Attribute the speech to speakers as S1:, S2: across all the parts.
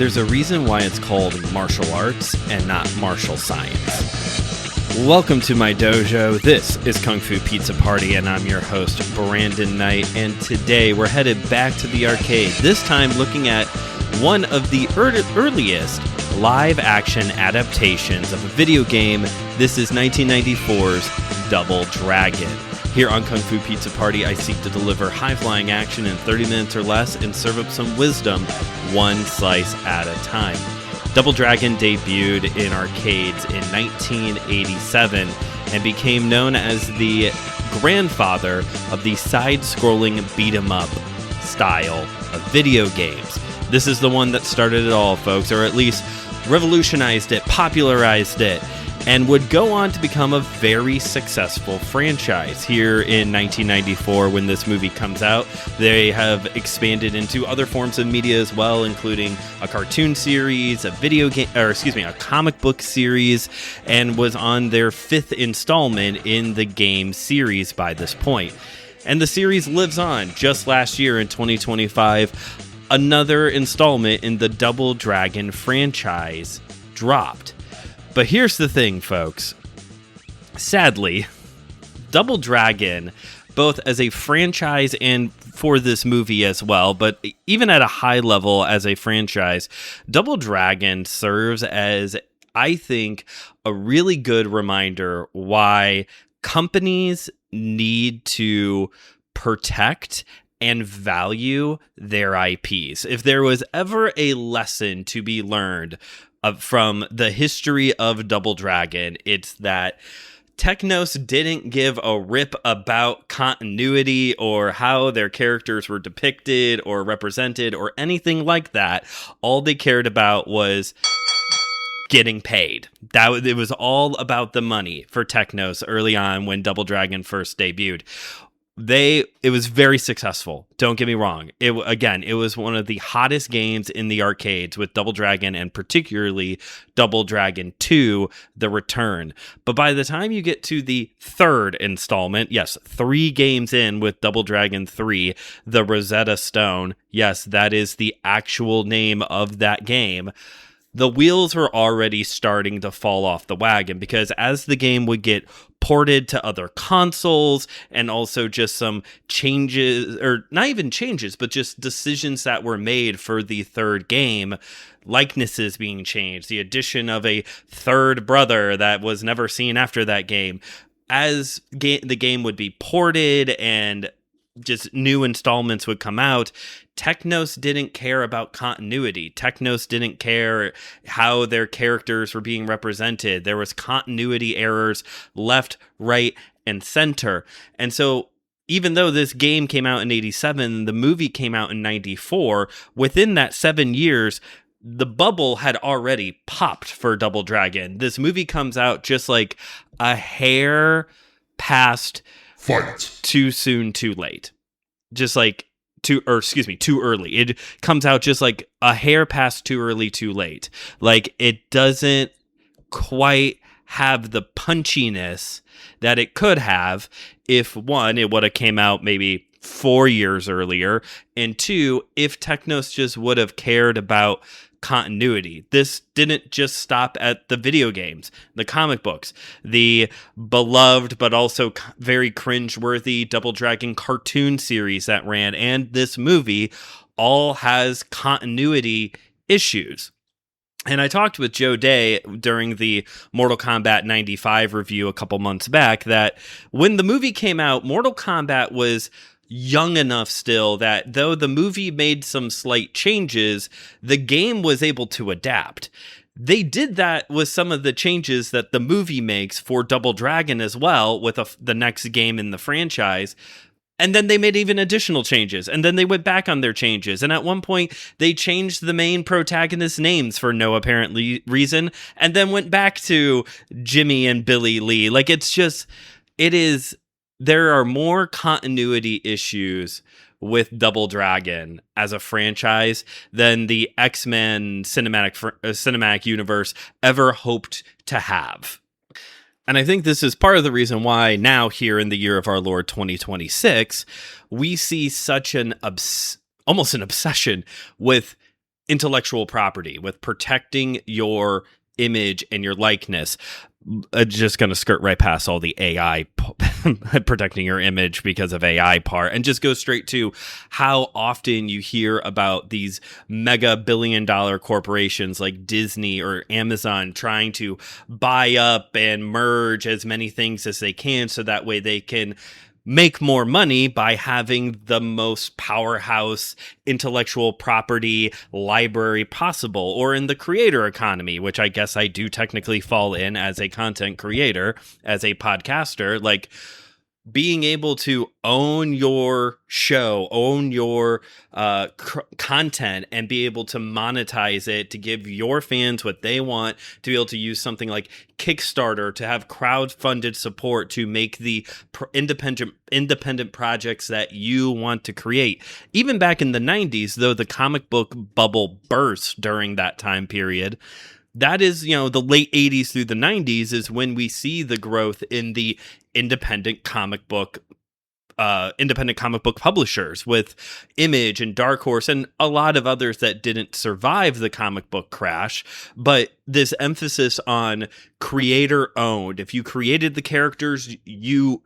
S1: There's a reason why it's called martial arts and not martial science. Welcome to my dojo. This is KungFuPizzaPrty, and I'm your host, Brandon Knight. And today we're headed back to the arcade, this time looking at one of the earliest live-action adaptations of a video game. This is 1994's Double Dragon. Here on KungFuPizzaPrty, I seek to deliver high-flying action in 30 minutes or less and serve up some wisdom one slice at a time. Double Dragon debuted in arcades in 1987 and became known as the grandfather of the side-scrolling beat-em-up style of video games. This is the one that started it all, folks, or at least revolutionized it, popularized it, and would go on to become a very successful franchise. Here in 1994, when this movie comes out, they have expanded into other forms of media as well, including a cartoon series, a comic book series, and was on their fifth installment in the game series by this point. And the series lives on. Just last year in 2025, another installment in the Double Dragon franchise dropped. But here's the thing, folks. Sadly, Double Dragon, both as a franchise and for this movie as well, but even at a high level as a franchise, Double Dragon serves as, I think, a really good reminder why companies need to protect and value their IPs. If there was ever a lesson to be learned from the history of Double Dragon, it's that Technos didn't give a rip about continuity or how their characters were depicted or represented or anything like that. All they cared about was getting paid. It was all about the money for Technos early on when Double Dragon first debuted. It was very successful. Don't get me wrong. It was one of the hottest games in the arcades with Double Dragon, and particularly Double Dragon 2, The Return. But by the time you get to the third installment, yes, 3 games in with Double Dragon 3, The Rosetta Stone, yes, that is the actual name of that game, the wheels were already starting to fall off the wagon, because as the game would get ported to other consoles and also just some changes, or not even changes, but just decisions that were made for the third game, likenesses being changed, the addition of a third brother that was never seen after that game. As the game would be ported and just new installments would come out, Technos didn't care about continuity. Technos didn't care how their characters were being represented. There was continuity errors left, right, and center. And so even though this game came out in 87, the movie came out in 94, within that 7 years, the bubble had already popped for Double Dragon. This movie comes out just like a hair past too soon, too late. Just like too early. It comes out just like a hair past too early, too late. Like, it doesn't quite have the punchiness that it could have if, one, it would have came out maybe 4 years earlier, and 2, if Technos just would have cared about continuity. This didn't just stop at the video games, the comic books, the beloved but also very cringeworthy Double Dragon cartoon series that ran, and this movie all has continuity issues. And I talked with Joe Day during the Mortal Kombat 95 review a couple months back that when the movie came out, Mortal Kombat was young enough still that though the movie made some slight changes, the game was able to adapt. They did that with some of the changes that the movie makes for Double Dragon as well, with the next game in the franchise. And then they made even additional changes, and then they went back on their changes. And at one point, they changed the main protagonist names for no apparent reason, and then went back to Jimmy and Billy Lee. Like, there are more continuity issues with Double Dragon as a franchise than the X-Men cinematic universe ever hoped to have. And I think this is part of the reason why now, here in the year of our Lord 2026, we see such almost an obsession with intellectual property, with protecting your image and your likeness. Just going to skirt right past all the AI protecting your image because of AI part, and just go straight to how often you hear about these mega billion-dollar corporations like Disney or Amazon trying to buy up and merge as many things as they can so that way they can make more money by having the most powerhouse intellectual property library possible, or in the creator economy, which I guess I do technically fall in as a content creator, as a podcaster. Like, being able to own your show, own your content, and be able to monetize it to give your fans what they want, to be able to use something like Kickstarter to have crowd-funded support to make the independent projects that you want to create. Even back in the 90s, though the comic book bubble burst during that time period, that is, the late 80s through the 90s is when we see the growth in the independent comic book publishers, with Image and Dark Horse and a lot of others that didn't survive the comic book crash. But this emphasis on creator owned. If you created the characters, you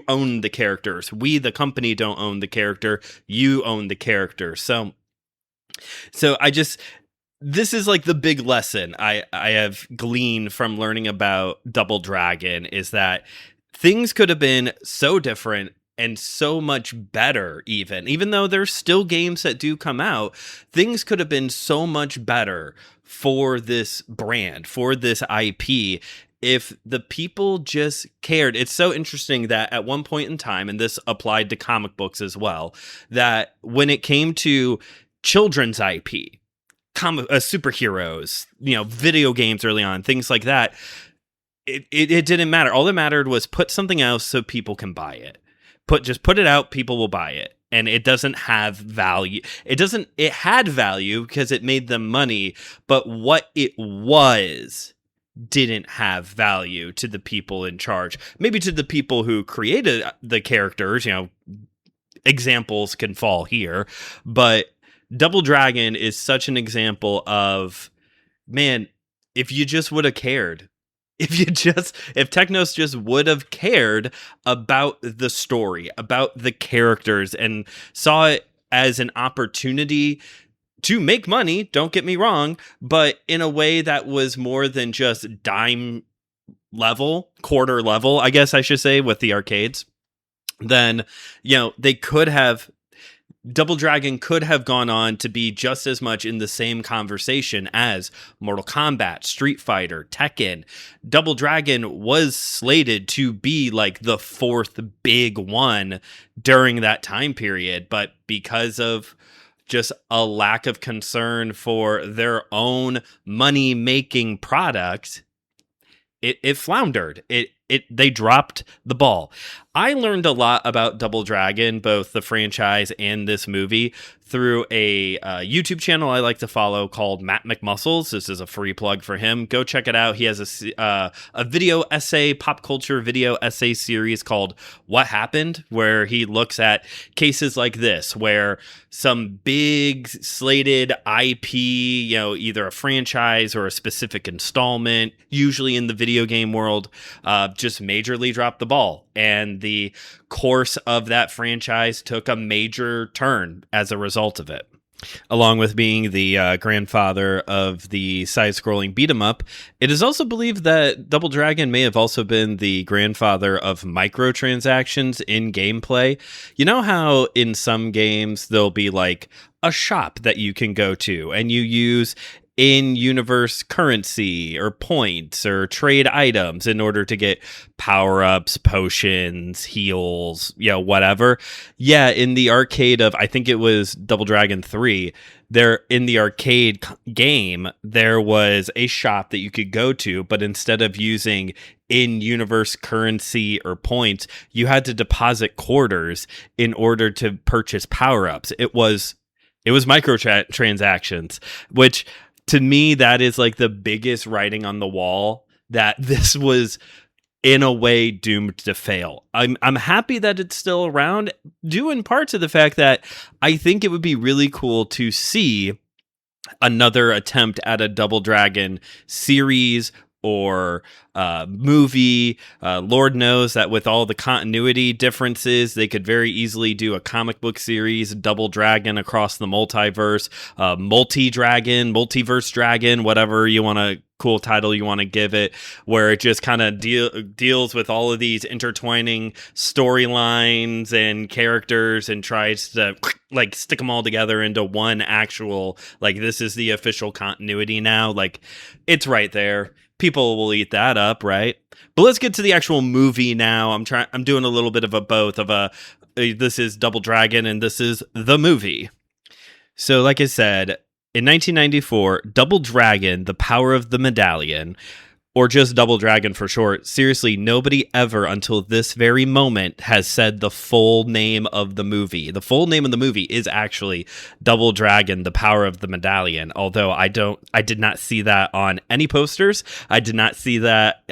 S1: own the characters. We, the company, don't own the character. You own the character. So this is like the big lesson I have gleaned from learning about Double Dragon, is that things could have been so different and so much better, even though there's still games that do come out. Things could have been so much better for this brand, for this IP, if the people just cared. It's so interesting that at one point in time, and this applied to comic books as well, that when it came to children's IP, superheroes, video games early on, things like that, it didn't matter. All that mattered was put something else so people can buy it. Just put it out, people will buy it. And it doesn't have value. It had value because it made them money, but what it was didn't have value to the people in charge. Maybe to the people who created the characters, examples can fall here, but Double Dragon is such an example of, man, if you just would have cared, if Technos just would have cared about the story, about the characters, and saw it as an opportunity to make money, don't get me wrong, but in a way that was more than just dime level, quarter level, I guess I should say, with the arcades, then, they could have, Double Dragon could have gone on to be just as much in the same conversation as Mortal Kombat, Street Fighter, Tekken. Double Dragon was slated to be like the fourth big one during that time period, but because of just a lack of concern for their own money-making product, it floundered. They dropped the ball. I learned a lot about Double Dragon, both the franchise and this movie, through a YouTube channel I like to follow called Matt McMuscles. This is a free plug for him. Go check it out. He has a video essay, pop culture video essay series called What Happened, where he looks at cases like this, where some big slated IP, either a franchise or a specific installment, usually in the video game world, just majorly dropped the ball. And the course of that franchise took a major turn as a result of it. Along with being the grandfather of the side-scrolling beat-em-up, it is also believed that Double Dragon may have also been the grandfather of microtransactions in gameplay. You know how in some games there'll be like a shop that you can go to and you use in-universe currency or points or trade items in order to get power-ups, potions, heals, whatever. Yeah, in the arcade of, I think it was Double Dragon 3, there in the arcade game, there was a shop that you could go to, but instead of using in-universe currency or points, you had to deposit quarters in order to purchase power-ups. It was microtransactions, which to me, that is like the biggest writing on the wall, that this was in a way doomed to fail. I'm happy that it's still around, due in part to the fact that I think it would be really cool to see another attempt at a Double Dragon series or movie. Lord knows that with all the continuity differences, they could very easily do a comic book series, Double Dragon across the multiverse, multi-dragon, multiverse dragon, whatever you want to cool title you want to give it, where it just kind of deals with all of these intertwining storylines and characters and tries to like stick them all together into one actual, like, this is the official continuity now. Like, it's right there. People will eat that up, right? But let's get to the actual movie now. I'm doing a little bit of a both of this is Double Dragon and this is the movie. So like I said, in 1994, Double Dragon, The Power of the Medallion, or just Double Dragon for short. Seriously, nobody ever until this very moment has said the full name of the movie. The full name of the movie is actually Double Dragon, The Power of the Medallion. Although I did not see that on any posters. I did not see that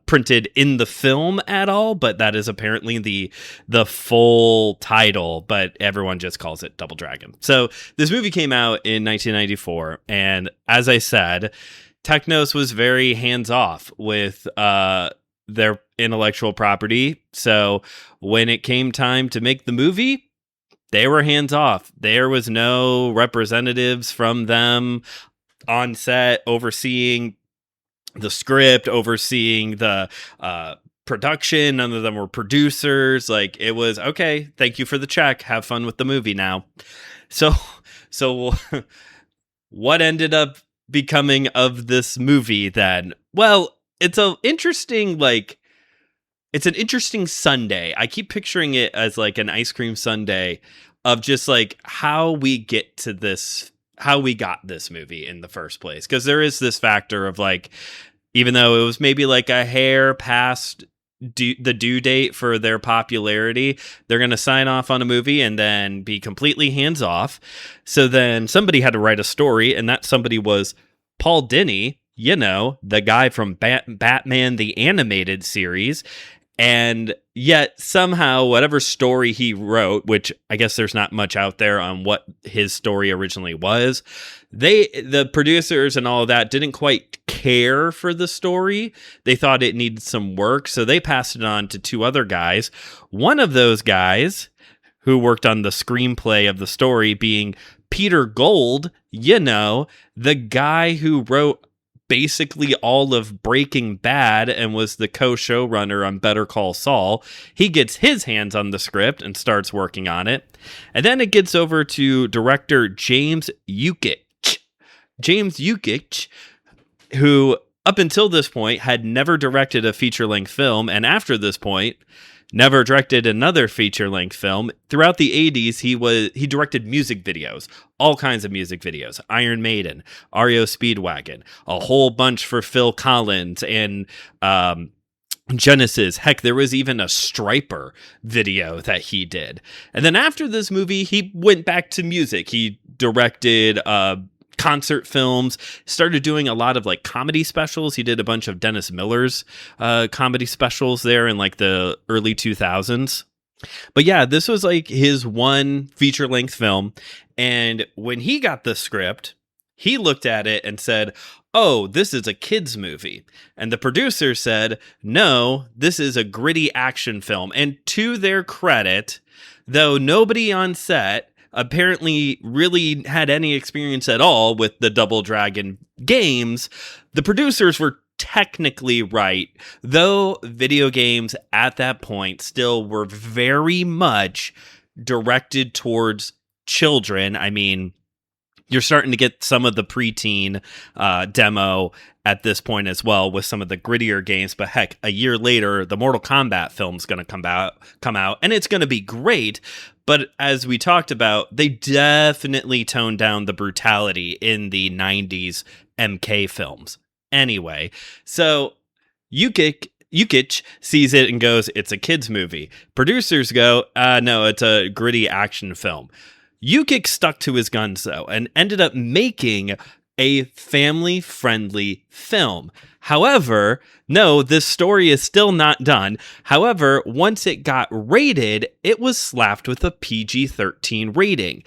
S1: printed in the film at all, but that is apparently the full title, but everyone just calls it Double Dragon. So this movie came out in 1994, and as I said, Technos was very hands-off with their intellectual property. So when it came time to make the movie, they were hands-off. There was no representatives from them on set overseeing the script, overseeing the production. None of them were producers. Like, it was, okay, thank you for the check. Have fun with the movie now. So what ended up becoming of this movie then? Well, it's an interesting sundae. I keep picturing it as like an ice cream sundae of just like how we got this movie in the first place. Because there is this factor of like, even though it was maybe like a hair past the due date for their popularity, they're going to sign off on a movie and then be completely hands off. So then somebody had to write a story, and that somebody was Paul Dini, the guy from Batman the Animated Series. And yet somehow whatever story he wrote, which I guess there's not much out there on what his story originally was, the producers and all of that didn't quite care for the story. They thought it needed some work, so they passed it on to two other guys. One of those guys who worked on the screenplay of the story being Peter Gold, the guy who wrote basically all of Breaking Bad and was the co-showrunner on Better Call Saul. He gets his hands on the script and starts working on it. And then it gets over to director James Yukich. James Yukich, who up until this point had never directed a feature-length film, and after this point never directed another feature-length film. Throughout the 80s, he directed music videos, all kinds of music videos. Iron Maiden, REO Speedwagon, a whole bunch for Phil Collins and Genesis. Heck, there was even a Striper video that he did. And then after this movie, he went back to music. He directed concert films, started doing a lot of like comedy specials. He did a bunch of Dennis Miller's comedy specials there in like the early 2000s. But yeah, this was like his one feature-length film. And when he got the script, he looked at it and said, "Oh, this is a kid's movie." And the producer said, "No, this is a gritty action film." And to their credit, though nobody on set apparently really had any experience at all with the Double Dragon games, the producers were technically right, though video games at that point still were very much directed towards children. I mean, you're starting to get some of the preteen demo at this point as well with some of the grittier games. But heck, a year later, the Mortal Kombat film's going to come out, and it's going to be great. But as we talked about, they definitely toned down the brutality in the 90s MK films. Anyway, so Yukich sees it and goes, "It's a kid's movie." Producers go, "No, it's a gritty action film." Yukich stuck to his guns, though, and ended up making a family-friendly film. However, no, this story is still not done. However, once it got rated, it was slapped with a PG-13 rating.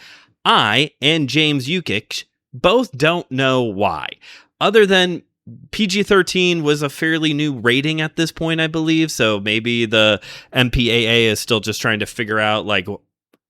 S1: I and James Yukich Both don't know why. Other than PG-13 was a fairly new rating at this point, I believe. So maybe the MPAA is still just trying to figure out like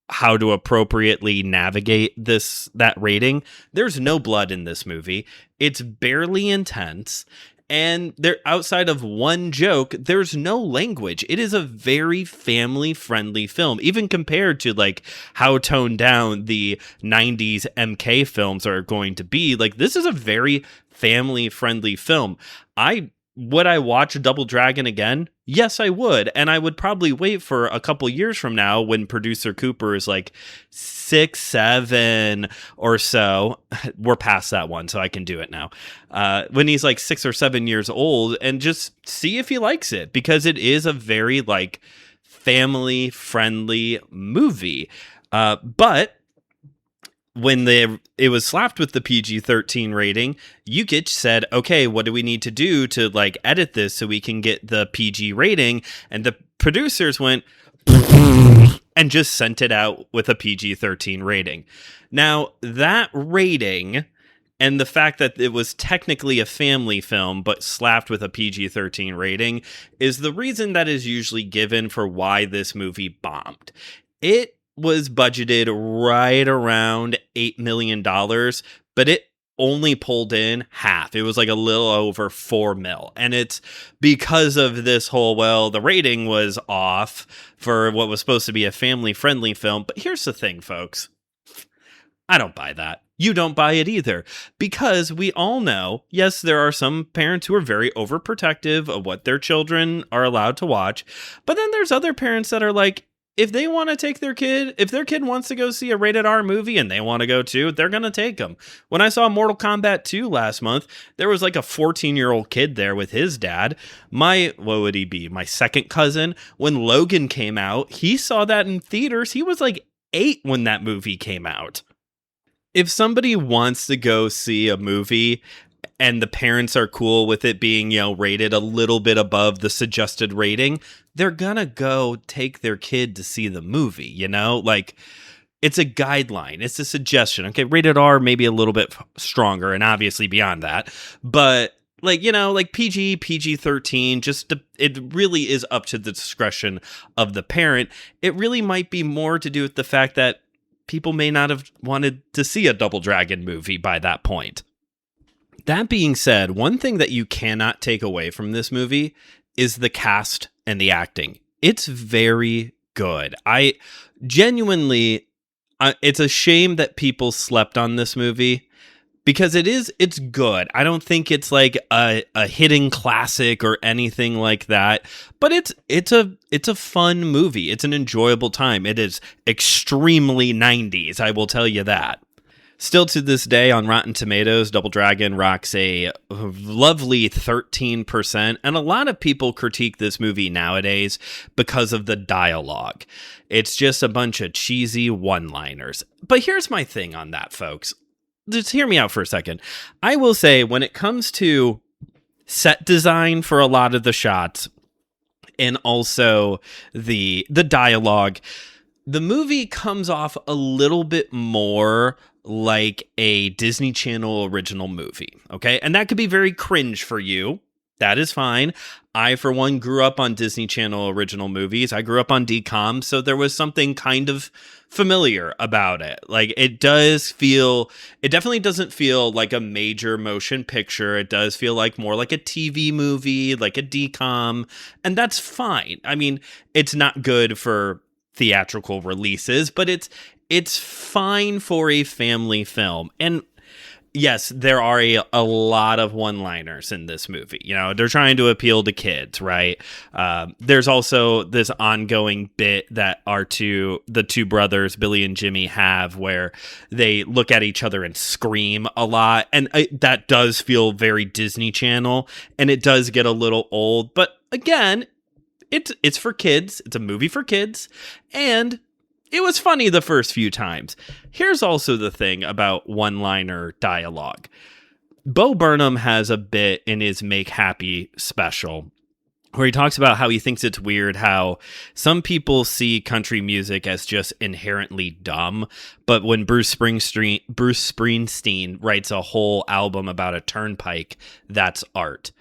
S1: how to appropriately navigate that rating. There's no blood in this movie. It's barely intense. And there, outside of one joke, there's no language. It is a very family-friendly film, even compared to like how toned down the 90s MK films are going to be. Like, this is a very family-friendly film. Would I watch Double Dragon again? Yes, I would. And I would probably wait for a couple years from now when producer Cooper is like 6, 7 or so. We're past that one, so I can do it now. When he's like 6 or 7 years old, and just see if he likes it, because it is a very like family friendly movie. But when it was slapped with the PG-13 rating, Yukich said, okay, what do we need to do to like edit this so we can get the PG rating? And the producers went and just sent it out with a PG-13 rating. Now, that rating and the fact that it was technically a family film but slapped with a PG-13 rating is the reason that is usually given for why this movie bombed. It was budgeted right around $8 million, but it only pulled in half. It was like a little over $4 million. And it's because of this whole, well, the rating was off for what was supposed to be a family-friendly film. But here's the thing, folks. I don't buy that. You don't buy it either. Because we all know, yes, there are some parents who are very overprotective of what their children are allowed to watch. But then there's other parents that are like, if they want to take their kid, if their kid wants to go see a rated R movie and they want to go too, they're going to take them. When I saw Mortal Kombat 2 last month, there was like a 14-year-old kid there with his dad. What would he be? My second cousin. When Logan came out, he saw that in theaters. He was like 8 when that movie came out. If somebody wants to go see a movie and the parents are cool with it being, rated a little bit above the suggested rating, they're gonna go take their kid to see the movie, Like, it's a guideline. It's a suggestion. Okay, rated R, maybe a little bit stronger, and obviously beyond that. But, like PG, PG-13, it really is up to the discretion of the parent. It really might be more to do with the fact that people may not have wanted to see a Double Dragon movie by that point. That being said, one thing that you cannot take away from this movie is the cast and the acting. It's very good. I genuinely, it's a shame that people slept on this movie because it's good. I don't think it's like a hidden classic or anything like that, but it's a fun movie. It's an enjoyable time. It is extremely 90s, I will tell you that. Still to this day on Rotten Tomatoes, Double Dragon rocks a lovely 13%, and a lot of people critique this movie nowadays because of the dialogue. It's just a bunch of cheesy one-liners. But here's my thing on that, folks. Just hear me out for a second. I will say, when it comes to set design for a lot of the shots, and also the dialogue, the movie comes off a little bit more like a Disney Channel original movie, okay? And that could be very cringe for you. That is fine. I, for one, grew up on Disney Channel original movies. I grew up on DCOM, so there was something kind of familiar about it. Like, it definitely doesn't feel like a major motion picture. It does feel like more like a TV movie, like a DCOM, and that's fine. I mean, it's not good for theatrical releases, but it's fine for a family film. And yes, there are a lot of one-liners in this movie. They're trying to appeal to kids, right? There's also this ongoing bit that the two brothers, Billy and Jimmy, have where they look at each other and scream a lot. And that does feel very Disney Channel, and it does get a little old. But again, it's for kids. It's a movie for kids. And it was funny the first few times. Here's also the thing about one-liner dialogue. Bo Burnham has a bit in his Make Happy special where he talks about how he thinks it's weird how some people see country music as just inherently dumb, but when Bruce Springsteen writes a whole album about a turnpike, that's art.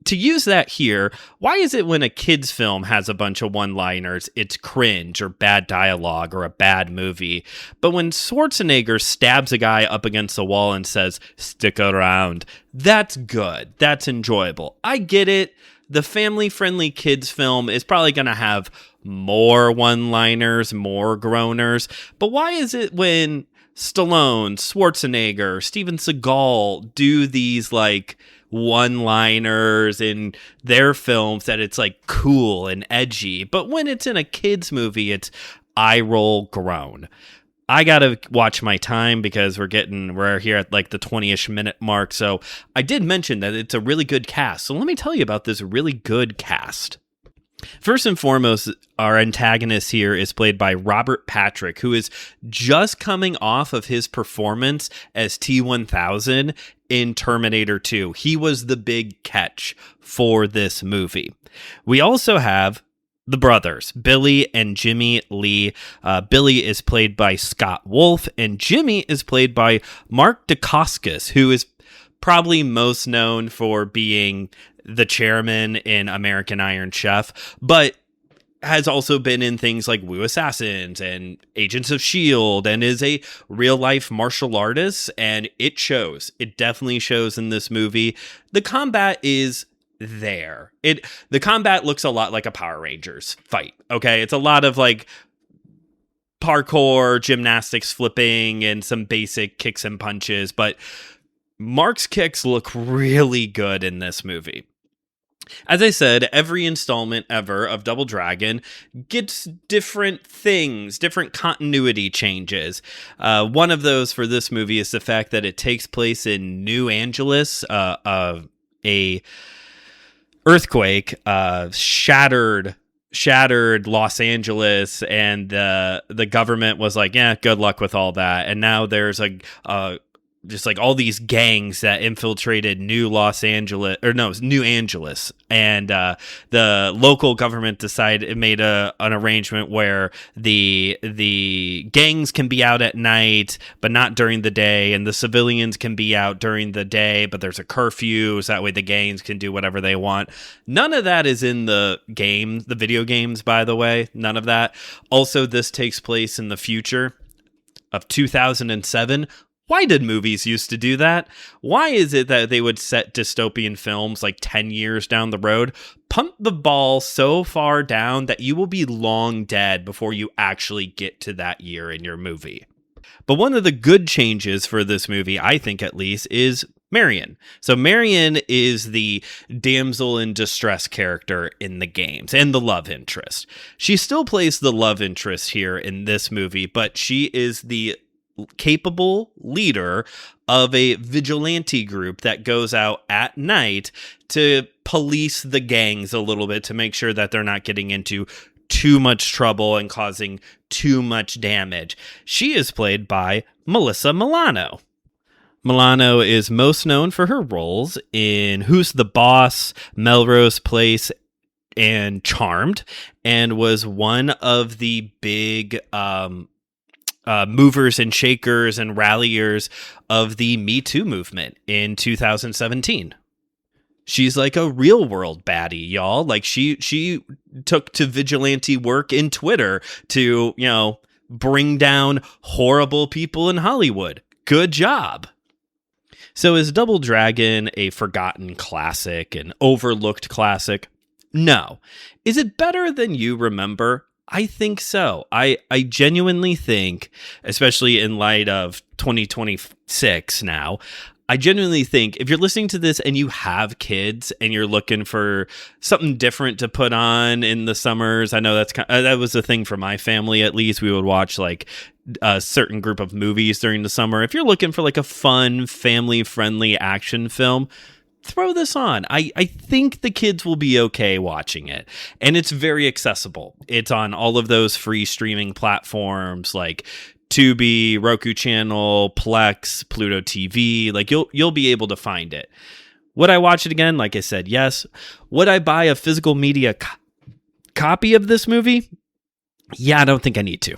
S1: To use that here, why is it when a kid's film has a bunch of one-liners, it's cringe or bad dialogue or a bad movie? But when Schwarzenegger stabs a guy up against the wall and says, "Stick around," that's good. That's enjoyable. I get it. The family-friendly kids film is probably going to have more one-liners, more groaners. But why is it when Stallone, Schwarzenegger, Steven Seagal do these like one-liners in their films that it's like cool and edgy, but when it's in a kid's movie, it's eye roll groan? I gotta watch my time because we're here at like the 20-ish minute mark. So I did mention that it's a really good cast. So let me tell you about this really good cast. First and foremost, our antagonist here is played by Robert Patrick, who is just coming off of his performance as T-1000 in Terminator 2. He was the big catch for this movie. We also have the brothers, Billy and Jimmy Lee. Billy is played by Scott Wolf, and Jimmy is played by Mark Dacascos, who is probably most known for being the chairman in American Iron Chef, but has also been in things like Woo Assassins and Agents of S.H.I.E.L.D. and is a real-life martial artist, and it shows. It definitely shows in this movie. The combat is there. The combat looks a lot like a Power Rangers fight, okay? It's a lot of like parkour, gymnastics, flipping, and some basic kicks and punches, but Mark's kicks look really good in this movie. As I said, every installment ever of Double Dragon gets different things, different continuity changes. One of those for this movie is the fact that it takes place in New Angeles, a earthquake shattered Los Angeles, and the government was like, yeah, good luck with all that. And now there's just like all these gangs that infiltrated New Angeles, and the local government made an arrangement where the gangs can be out at night, but not during the day, and the civilians can be out during the day, but there's a curfew, so that way the gangs can do whatever they want. None of that is in the video games, by the way. None of that. Also, this takes place in the future of 2007. Why did movies used to do that? Why is it that they would set dystopian films like 10 years down the road, punt the ball so far down that you will be long dead before you actually get to that year in your movie? But one of the good changes for this movie, I think at least, is Marion. So Marion is the damsel in distress character in the games and the love interest. She still plays the love interest here in this movie, but she is the capable leader of a vigilante group that goes out at night to police the gangs a little bit to make sure that they're not getting into too much trouble and causing too much damage. She is played by Melissa Milano. Milano is most known for her roles in Who's the Boss, Melrose Place, and Charmed, and was one of the big movers and shakers and ralliers of the Me Too movement in 2017. She's like a real world baddie, y'all. Like she took to vigilante work in Twitter to, bring down horrible people in Hollywood. Good job. So is Double Dragon a forgotten classic, an overlooked classic? No. Is it better than you remember? I think so. I genuinely think, especially in light of 2026 now, I genuinely think if you're listening to this and you have kids and you're looking for something different to put on in the summers, I know that was a thing for my family. At least we would watch like a certain group of movies during the summer. If you're looking for like a fun, family-friendly action film, throw this on. I think the kids will be okay watching it. And it's very accessible. It's on all of those free streaming platforms like Tubi, Roku Channel, Plex, Pluto TV. Like you'll be able to find it. Would I watch it again? Like I said, yes. Would I buy a physical media copy of this movie? Yeah, I don't think I need to.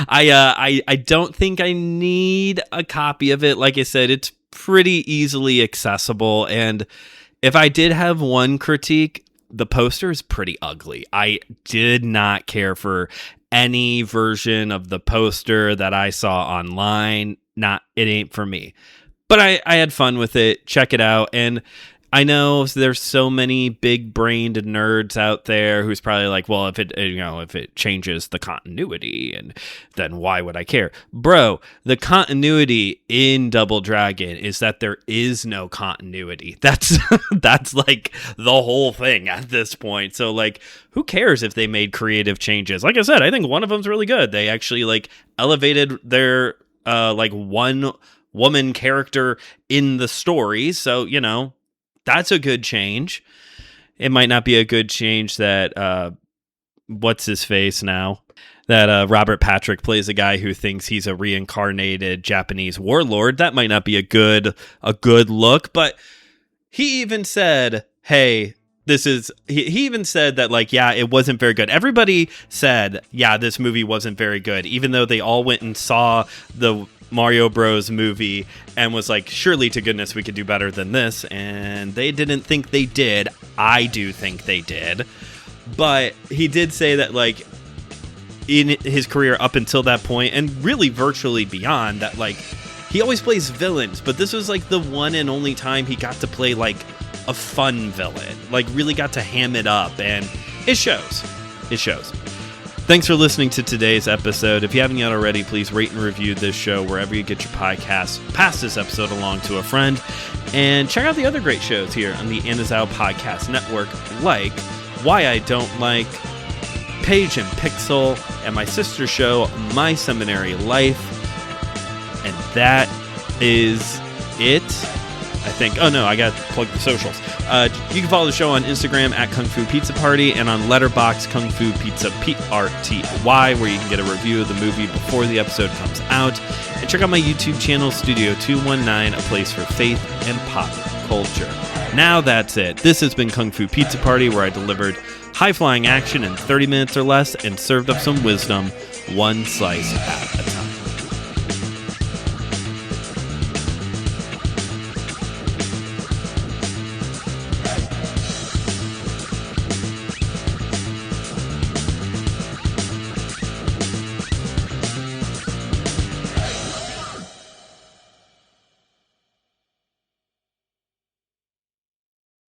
S1: I don't think I need a copy of it. Like I said, it's pretty easily accessible. And if I did have one critique, the poster is pretty ugly. I did not care for any version of the poster that I saw online. It ain't for me. But I had fun with it. Check it out. And I know there's so many big-brained nerds out there who's probably like, well, if it changes the continuity, and then why would I care? Bro, the continuity in Double Dragon is that there is no continuity. That's like the whole thing at this point. So like, who cares if they made creative changes? Like I said, I think one of them's really good. They actually like elevated their like one woman character in the story. So, that's a good change. It might not be a good change that, what's his face now? That Robert Patrick plays a guy who thinks he's a reincarnated Japanese warlord. That might not be a good look, but he even said, hey, he even said that, like, yeah, it wasn't very good. Everybody said, yeah, this movie wasn't very good, even though they all went and saw the Mario Bros movie and was like, surely to goodness we could do better than this, and they didn't think they did. I do think they did, but he did say that, like, in his career up until that point, and really virtually beyond that, like, he always plays villains, but this was like the one and only time he got to play like a fun villain, like really got to ham it up, and it shows. Thanks for listening to today's episode. If you haven't yet already, please rate and review this show wherever you get your podcasts. Pass this episode along to a friend. And check out the other great shows here on the Anazao Podcast Network, like Why I Don't Like, Paige and Pixel, and my sister show, My Seminary Life. And that is it, I think. Oh, no, I got to plug the socials. You can follow the show on Instagram at KungFuPizzaPrty and on Letterboxd, KungFuPizzaPrty, where you can get a review of the movie before the episode comes out. And check out my YouTube channel, Studio 219, a place for faith and pop culture. Now that's it. This has been Kung Fu Pizza Party, where I delivered high-flying action in 30 minutes or less and served up some wisdom, one slice at a